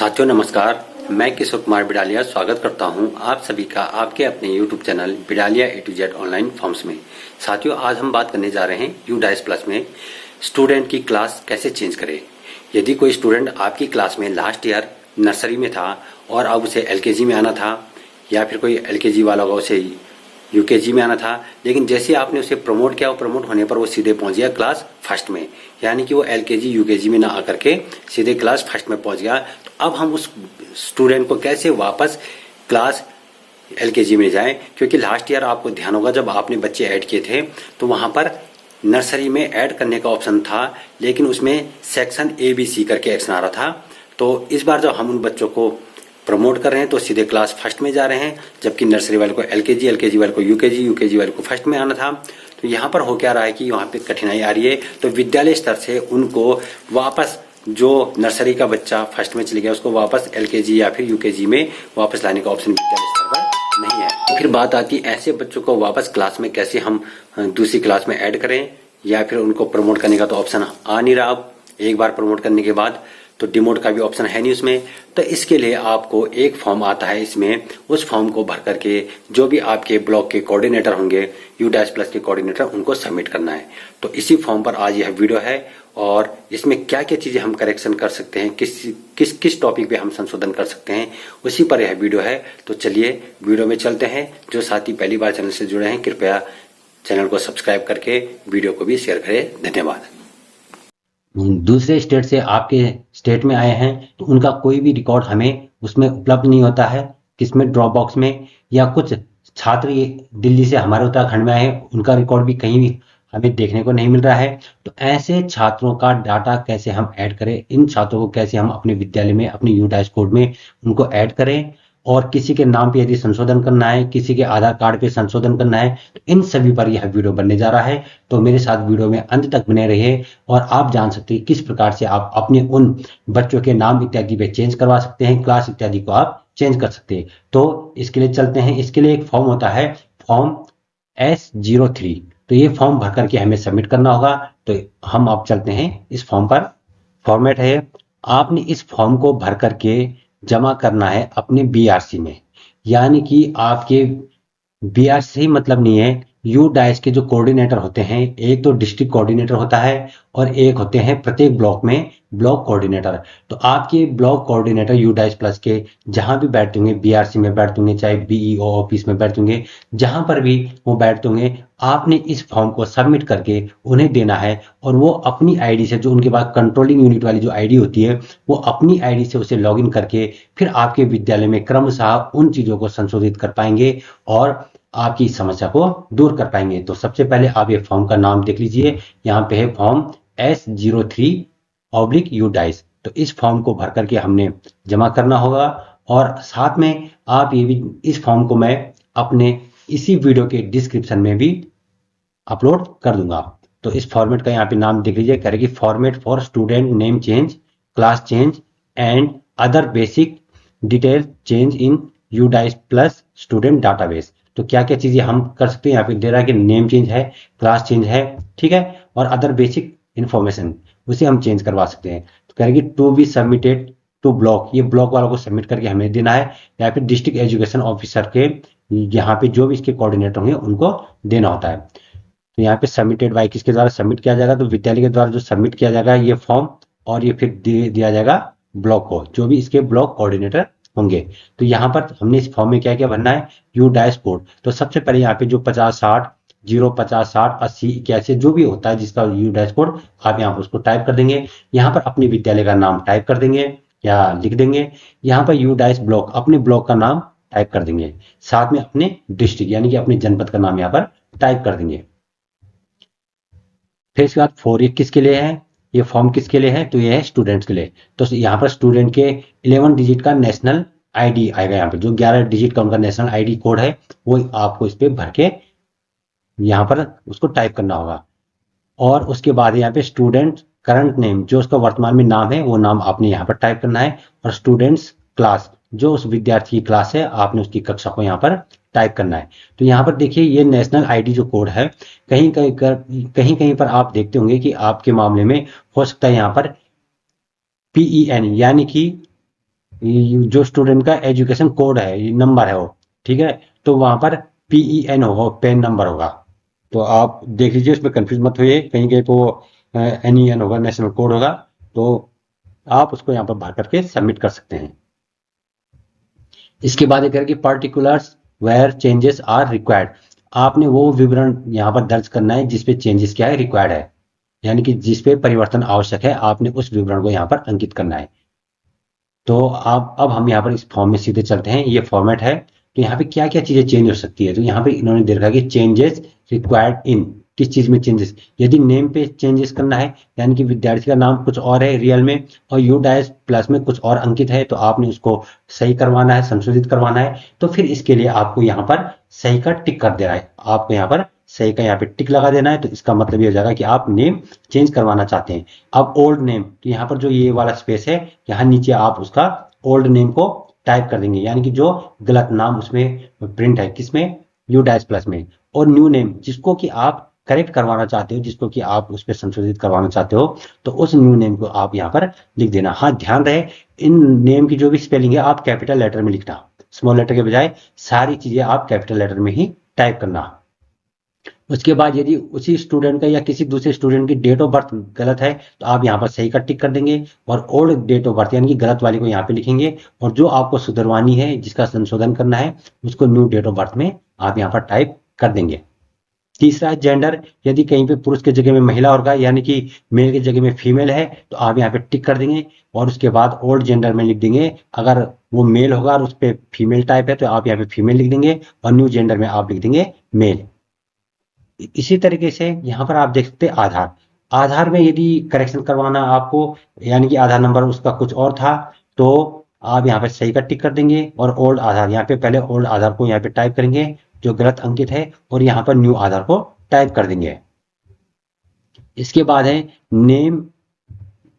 साथियों नमस्कार, मैं किशोर कुमार बिडालिया स्वागत करता हूं आप सभी का आपके अपने YouTube channel Bidaliya A to Z online forms में। साथियों आज हम बात करने जा रहे हैं UDAIS प्लस में स्टूडेंट की क्लास कैसे चेंज करें। यदि कोई स्टूडेंट आपकी क्लास में लास्ट ईयर नर्सरी में था और अब उसे LKG में आना था, या फिर कोई LKG वाला होगा उसे UKG में आना था, लेकिन जैसे आपने उसे प्रमोट किया, वो प्रमोट होने पर वो सीधे पहुंच गया क्लास फर्स्ट में, यानी कि वो LKG UKG में ना आकर के सीधे क्लास फर्स्ट में पहुंच गया। तो अब हम उस स्टूडेंट को कैसे वापस क्लास LKG में जाएं, क्योंकि लास्ट ईयर आपको ध्यान होगा जब आपने बच्चे ऐड किए थे तो वहां पर नर्सरी में ऐड करने का ऑप्शन था, लेकिन उसमें सेक्शन ABC करके एक्शन आ रहा था। तो इस बार जब हम उन बच्चों को प्रमोट कर रहे हैं तो सीधे क्लास फर्स्ट में जा रहे हैं, जबकि नर्सरी वाले को LKG वाले को UKG वाले को फर्स्ट में आना था। तो यहाँ पर हो क्या रहा है कि यहाँ पे कठिनाई आ रही है। तो विद्यालय स्तर से उनको वापस, जो नर्सरी का बच्चा फर्स्ट में चले गया उसको वापस LKG या फिर UKG में वापस लाने का ऑप्शन विद्यालय स्तर पर नहीं है। फिर बात आती है ऐसे बच्चों को वापस क्लास में कैसे हम दूसरी क्लास में ऐड करें, या फिर उनको प्रमोट करने का तो ऑप्शन आ नहीं रहा। अब एक बार प्रमोट करने के बाद तो डिमोट का भी ऑप्शन है नहीं उसमें। तो इसके लिए आपको एक फॉर्म आता है, इसमें उस फॉर्म को भर करके जो भी आपके ब्लॉक के कोऑर्डिनेटर होंगे, UDAIS प्लस के कोऑर्डिनेटर, उनको सबमिट करना है। तो इसी फॉर्म पर आज यह वीडियो है और इसमें क्या क्या चीजें हम करेक्शन कर सकते हैं, किस टॉपिक पे हम संशोधन कर सकते हैं, उसी पर यह वीडियो है। तो चलिए वीडियो में चलते हैं। जो साथी पहली बार चैनल से जुड़े हैं कृपया चैनल को सब्सक्राइब करके वीडियो को भी शेयर करें। धन्यवाद। दूसरे स्टेट से आपके स्टेट में आए हैं तो उनका कोई भी रिकॉर्ड हमें उसमें उपलब्ध नहीं होता है, किसमें ड्रॉप बॉक्स में, या कुछ छात्र दिल्ली से हमारे उत्तराखंड में आए हैं उनका रिकॉर्ड भी कहीं भी हमें देखने को नहीं मिल रहा है। तो ऐसे छात्रों का डाटा कैसे हम ऐड करें, इन छात्रों को कैसे हम अपने विद्यालय में अपने UDAIS कोड में उनको ऐड करें, और किसी के नाम पे यदि संशोधन करना है, किसी के आधार कार्ड पे संशोधन करना है, तो इन सभी पर यह वीडियो बनने जा रहा है। तो मेरे साथ वीडियो में अंत तक बने रहिए और आप जान सकते हैं किस प्रकार से आप अपने उन बच्चों के नाम इत्यादि पे चेंज करवा सकते हैं, क्लास इत्यादि को आप चेंज कर सकते हैं। तो इसके लिए चलते हैं। इसके लिए एक फॉर्म होता है, फॉर्म S03। तो ये फॉर्म भर करके हमें सबमिट करना होगा। तो हम अब चलते हैं इस फॉर्म पर। फॉर्मेट है, आपने इस फॉर्म को भर करके जमा करना है अपने BRC में, यानी कि आपके BRC मतलब नहीं है, UDAIS के जो कोऑर्डिनेटर होते हैं, एक तो डिस्ट्रिक्ट कोऑर्डिनेटर होता है और एक होते हैं प्रत्येक ब्लॉक में ब्लॉक कोऑर्डिनेटर। तो आपके ब्लॉक कोऑर्डिनेटर UDAIS प्लस के जहां भी बैठते होंगे, BRC में बैठते होंगे, चाहे BEO ऑफिस में बैठते होंगे, जहां पर भी वो बैठते होंगे, आपने इस फॉर्म को सबमिट करके उन्हें देना है। और वो अपनी आईडी से, जो उनके पास कंट्रोलिंग यूनिट वाली जो आईडी होती है, वो अपनी आईडी से उसे लॉगिन करके फिर आपके विद्यालय में क्रमशः उन चीजों को संशोधित कर पाएंगे और आपकी समस्या को दूर कर पाएंगे। तो सबसे पहले आप ये फॉर्म का नाम देख लीजिए, यहाँ पे है फॉर्म S03/UDAIS। तो इस फॉर्म को भर करके हमने जमा करना होगा, और साथ में आप ये भी, इस फॉर्म को मैं अपने इसी वीडियो के डिस्क्रिप्शन में भी अपलोड कर दूंगा। तो इस फॉर्मेट का यहाँ पे नाम देख लीजिए, कह रहे कि format for student name change, class change and other basic detail change in UDAIS plus student database. तो क्या क्या चीजें हम कर सकते हैं, यहाँ पे दे रहा है कि नेम चेंज है, क्लास चेंज है, ठीक है, और अदर बेसिक इंफॉर्मेशन उसे हम चेंज करवा सकते हैं। तो कह रहे कि to be submitted to block, ये ब्लॉक वालों को सबमिट करके हमें देना है, या फिर डिस्ट्रिक्ट एजुकेशन ऑफिसर के यहाँ पे जो भी इसके कोऑर्डिनेटर होंगे उनको देना होता है। तो यहाँ पे सबमिटेड बाय किसके द्वारा सबमिट किया जाएगा, तो विद्यालय के द्वारा जो सबमिट किया जाएगा ये फॉर्म, और ये फिर दिया जाएगा ब्लॉक को, जो भी इसके ब्लॉक कोऑर्डिनेटर होंगे। तो यहाँ पर हमने इस फॉर्म में क्या क्या भरना है, UDAIS कोड। तो सबसे पहले यहाँ पे जो 5060-050608081 जो भी होता है जिसका UDAIS कोड, आप यहाँ पर उसको टाइप कर देंगे। यहाँ पर अपने विद्यालय का नाम टाइप कर देंगे या लिख देंगे। यहाँ पर UDAIS ब्लॉक, अपने ब्लॉक का नाम टाइप कर देंगे, साथ में अपने डिस्ट्रिक्ट यानी कि अपने जनपद का नाम यहाँ पर टाइप कर देंगे। फिर इसके बाद फॉर, ये किसके लिए है, ये फॉर्म किसके लिए है, तो ये है स्टूडेंट्स के लिए। तो यहाँ पर स्टूडेंट के 11 डिजिट का नेशनल आईडी आएगा, यहाँ पे जो 11 डिजिट का उनका नेशनल आईडी कोड है वो आपको इस पे भर के यहाँ पर उसको टाइप करना होगा। और उसके बाद यहाँ पे स्टूडेंट करंट नेम, जो उसका वर्तमान में नाम है वो नाम आपने यहाँ पर टाइप करना है, और स्टूडेंट्स क्लास, जो उस विद्यार्थी की क्लास है आपने उसकी कक्षा को यहाँ पर टाइप करना है। तो यहाँ पर देखिए ये नेशनल आईडी जो कोड है, कहीं कहीं पर आप देखते होंगे कि आपके मामले में हो सकता है यहाँ पर PEN यानी कि जो स्टूडेंट का एजुकेशन कोड है, ये नंबर है वो, ठीक है, तो वहां पर PEN होगा, पेन नंबर होगा। तो आप देख लीजिए, उसमें कंफ्यूज मत होइए, कहीं कहीं तो NEN होगा, नेशनल कोड होगा। तो आप उसको यहाँ पर भर करके सबमिट कर सकते हैं। इसके बाद एक कि particulars where changes are required, आपने वो विवरण यहाँ पर दर्ज करना है जिसपे चेंजेस क्या है, रिक्वायर्ड है, यानी कि जिसपे परिवर्तन आवश्यक है, आपने उस विवरण को यहाँ पर अंकित करना है। तो आप अब हम यहाँ पर इस फॉर्म में सीधे चलते हैं, ये फॉर्मेट है। तो यहाँ पे क्या क्या चीजें चेंज हो सकती है, तो यहाँ पे इन्होंने दे रखा कि चेंजेस रिक्वायर्ड इन, किस चीज में चेंजेस, यदि नेम पे चेंजेस करना है, यानी कि विद्यार्थी का नाम कुछ और है रियल में और यूडाइस प्लस में कुछ और अंकित है, तो आपने उसको सही करवाना है, संशोधित करवाना है। तो फिर इसके लिए आपको यहाँ पर सही का टिक कर देना है, आपको यहाँ पर सही का यहाँ पे टिक लगा देना है। तो इसका मतलब ये हो जाएगा कि आप नेम चेंज करवाना चाहते हैं। अब ओल्ड नेम, तो यहाँ पर जो ये वाला स्पेस है, यहाँ नीचे आप उसका ओल्ड नेम को टाइप कर देंगे, यानी कि जो गलत नाम उसमें प्रिंट है, किसमें, यूडाइस प्लस में। और न्यू नेम, जिसको कि आप करेक्ट करवाना चाहते हो, जिसको कि आप उस पर संशोधित करवाना चाहते हो, तो उस न्यू नेम को आप यहाँ पर लिख देना। हाँ, ध्यान रहे, इन नेम की जो भी स्पेलिंग है आप कैपिटल लेटर में लिखना, स्मॉल लेटर के बजाय सारी चीजें आप कैपिटल लेटर में ही टाइप करना। उसके बाद यदि उसी स्टूडेंट का या किसी दूसरे स्टूडेंट की डेट ऑफ बर्थ गलत है, तो आप यहाँ पर सही का टिक कर देंगे और ओल्ड डेट ऑफ बर्थ यानी कि गलत वाली को यहाँ पे लिखेंगे, और जो आपको सुधरवानी है, जिसका संशोधन करना है, उसको न्यू डेट ऑफ बर्थ में आप यहाँ पर टाइप कर देंगे। तीसरा है जेंडर, यदि कहीं पे पुरुष की जगह में महिला होगा, यानी कि मेल की जगह में फीमेल है, तो आप यहाँ पे टिक कर देंगे और उसके बाद ओल्ड जेंडर में लिख देंगे। अगर वो मेल होगा और उस पर फीमेल टाइप है, तो आप यहाँ पे फीमेल लिख देंगे और न्यू जेंडर में आप लिख देंगे मेल। इसी तरीके से यहाँ पर आप देख सकते हैं आधार, आधार में यदि करेक्शन करवाना आपको, यानी कि आधार नंबर उसका कुछ और था, तो आप यहाँ पे सही का टिक कर देंगे और ओल्ड आधार, यहाँ पे पहले ओल्ड आधार को यहाँ पे टाइप करेंगे जो गलत अंकित है, और यहाँ पर न्यू आधार को टाइप कर देंगे। इसके बाद है नेम,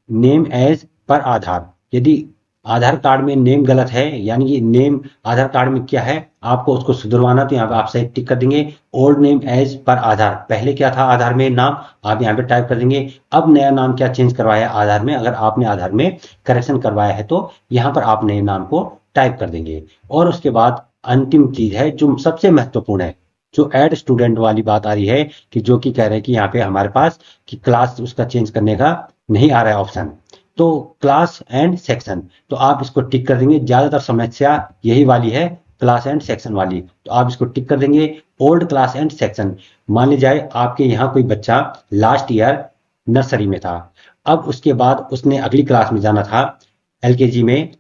नेम एज पर आधार, यदि आधार कार्ड में नेम गलत है, यानी कि नेम आधार कार्ड में क्या है, आपको उसको सुधरवाना, तो यहाँ पे आप सही टिक कर देंगे। ओल्ड नेम एज पर आधार, पहले क्या था आधार में नाम, आप यहाँ पे टाइप कर देंगे। अब नया नाम क्या चेंज करवाया है आधार में, अगर आपने आधार में करेक्शन करवाया है, तो यहाँ पर आप नए नाम को टाइप कर देंगे। और उसके बाद अंतिम चीज है जो सबसे महत्वपूर्ण है, जो एड स्टूडेंट वाली बात आ रही है, कि जो कि कह रहे हैं कि यहाँ पे हमारे पास कि क्लास उसका चेंज करने का नहीं आ रहा है ऑप्शन, तो क्लास एंड सेक्शन, तो आप इसको टिक कर देंगे। ज्यादातर समस्या यही वाली है, क्लास एंड सेक्शन वाली, तो आप इसको टिक कर देंगे। ओल्ड क्लास एंड सेक्शन, मान ली जाए आपके यहाँ कोई बच्चा लास्ट ईयर नर्सरी में था, अब उसके बाद उसने अगली क्लास में जाना था, LKG में,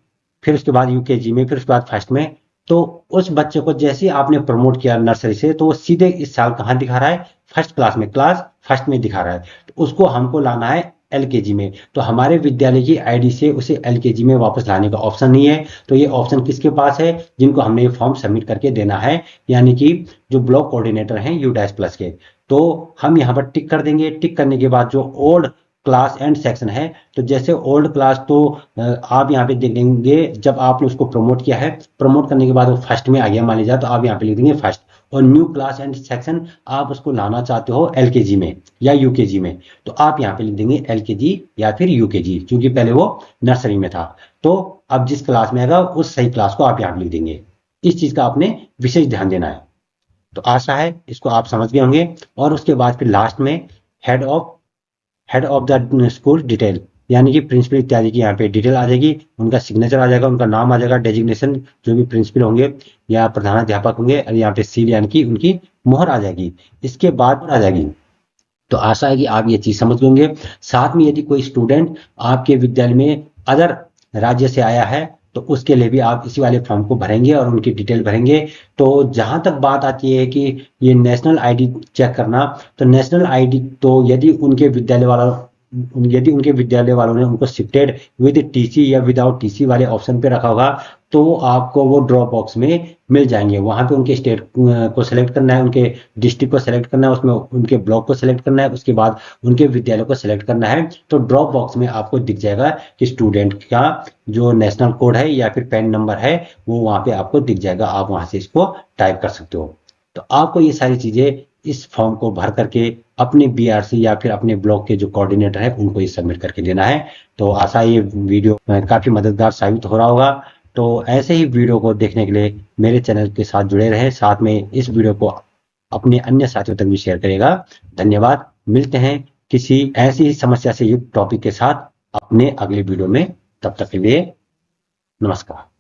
फिर उसके बाद UKG में, फिर उसके बाद फर्स्ट में, तो उस बच्चे को जैसे ही आपने प्रमोट किया नर्सरी से, तो वो सीधे इस साल कहाँ दिखा रहा है, फर्स्ट क्लास में, क्लास फर्स्ट में दिखा रहा है, तो उसको हमको लाना है LKG में। तो हमारे विद्यालय की ID से उसे LKG में वापस लाने का ऑप्शन नहीं है। तो ये ऑप्शन किसके पास है, जिनको हमने ये फॉर्म सबमिट करके देना है, यानी कि जो ब्लॉक कोऑर्डिनेटर हैं यूडाइस प्लस के। तो हम यहाँ पर टिक कर देंगे। टिक करने के बाद जो ओल्ड क्लास एंड सेक्शन है, तो जैसे ओल्ड क्लास तो आप यहाँ पे देख लेंगे, जब आपने उसको प्रमोट किया है, प्रमोट करने के बाद वो फर्स्ट में आ गया मान लीजिए, तो आप यहाँ पे लिख देंगे फर्स्ट। और न्यू क्लास एंड सेक्शन आप उसको लाना चाहते हो LKG में या UKG में, तो आप यहाँ पे लिख देंगे LKG या फिर UKG, क्योंकि पहले वो नर्सरी में था। तो अब जिस क्लास में आएगा उस सही क्लास को आप यहाँ पे लिख देंगे। इस चीज का आपने विशेष ध्यान देना है। तो आशा है इसको आप समझ गए होंगे। और उसके बाद फिर लास्ट में head of the school detail, यानी कि प्रिंसिपल इत्यादि की यहाँ पे डिटेल आ जाएगी, उनका सिग्नेचर आ जाएगा, उनका नाम आ जाएगा, डेजिग्नेशन जो भी प्रिंसिपल होंगे या प्रधानाध्यापक होंगे, और यहाँ पे सील यानी कि उनकी मोहर आ जाएगी। इसके बाद आ जाएगी। तो आशा है कि आप ये चीज समझ होंगे। साथ में यदि कोई स्टूडेंट आपके विद्यालय में अदर राज्य से आया है, तो उसके लिए भी आप इसी वाले फॉर्म को भरेंगे और उनकी डिटेल भरेंगे। तो जहां तक बात आती है कि ये नेशनल ID चेक करना, तो नेशनल ID तो यदि उनके विद्यालय वालों ने उनको शिफ्टेड विद TC या विदाउट TC वाले ऑप्शन पे रखा होगा, तो आपको वो ड्रॉप बॉक्स में मिल जाएंगे। वहां पे उनके स्टेट को सिलेक्ट करना है, उनके डिस्ट्रिक्ट को सिलेक्ट करना है, उसमें उनके ब्लॉक को सिलेक्ट करना है, उसके बाद उनके विद्यालय को सिलेक्ट करना है। तो ड्रॉप बॉक्स में आपको दिख जाएगा कि स्टूडेंट का जो नेशनल कोड है या फिर पैन नंबर है, वो वहां पे आपको दिख जाएगा। आप वहां से इसको टाइप कर सकते हो। तो आपको ये सारी चीजें इस फॉर्म को भर करके अपने बीआरसी या फिर अपने ब्लॉक के जो कोऑर्डिनेटर है उनको ये सबमिट करके देना है। तो आशा ये वीडियो काफी मददगार साबित हो रहा होगा। तो ऐसे ही वीडियो को देखने के लिए मेरे चैनल के साथ जुड़े रहें, साथ में इस वीडियो को अपने अन्य साथियों तक भी शेयर करेगा। धन्यवाद। मिलते हैं किसी ऐसी ही समस्या से युक्त टॉपिक के साथ अपने अगले वीडियो में। तब तक के लिए नमस्कार।